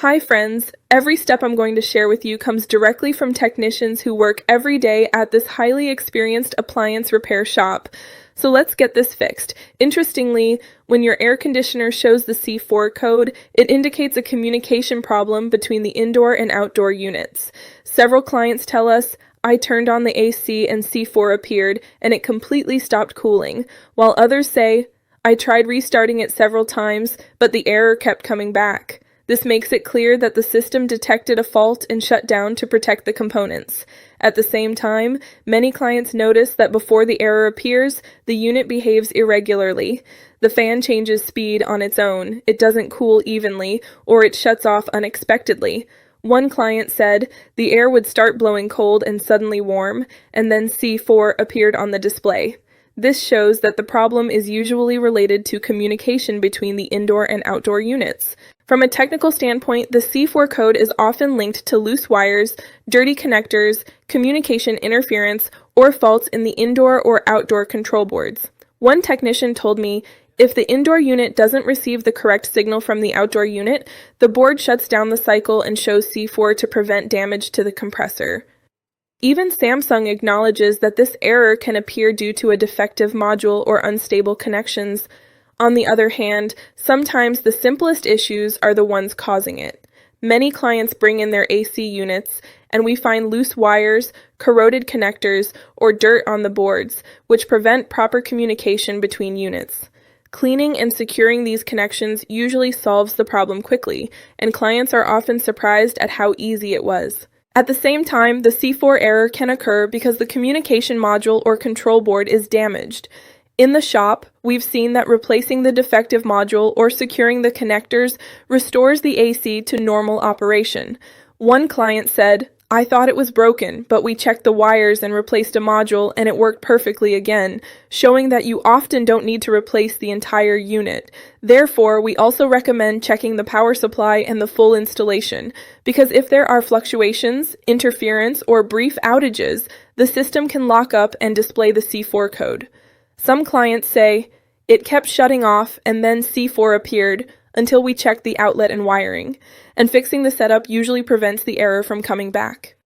Hi friends, every step I'm going to share with you comes directly from technicians who work every day at this highly experienced appliance repair shop. So let's get this fixed. Interestingly, when your air conditioner shows the C4 code, it indicates a communication problem between the indoor and outdoor units. Several clients tell us, I turned on the AC and C4 appeared and it completely stopped cooling, while others say, I tried restarting it several times, but the error kept coming back. This makes it clear that the system detected a fault and shut down to protect the components. At the same time, many clients notice that before the error appears, the unit behaves irregularly. The fan changes speed on its own, it doesn't cool evenly, or it shuts off unexpectedly. One client said the air would start blowing cold and suddenly warm, and then C4 appeared on the display. This shows that the problem is usually related to communication between the indoor and outdoor units. From a technical standpoint, the C4 code is often linked to loose wires, dirty connectors, communication interference, or faults in the indoor or outdoor control boards. One technician told me, if the indoor unit doesn't receive the correct signal from the outdoor unit, the board shuts down the cycle and shows C4 to prevent damage to the compressor. Even Samsung acknowledges that this error can appear due to a defective module or unstable connections. On the other hand, sometimes the simplest issues are the ones causing it. Many clients bring in their AC units, and we find loose wires, corroded connectors, or dirt on the boards, which prevent proper communication between units. Cleaning and securing these connections usually solves the problem quickly, and clients are often surprised at how easy it was. At the same time, the C4 error can occur because the communication module or control board is damaged. In the shop, we've seen that replacing the defective module or securing the connectors restores the AC to normal operation. One client said, I thought it was broken, but we checked the wires and replaced a module and it worked perfectly again, showing that you often don't need to replace the entire unit. Therefore, we also recommend checking the power supply and the full installation, because if there are fluctuations, interference, or brief outages, the system can lock up and display the C4 code. Some clients say, it kept shutting off and then C4 appeared until we checked the outlet and wiring, and fixing the setup usually prevents the error from coming back.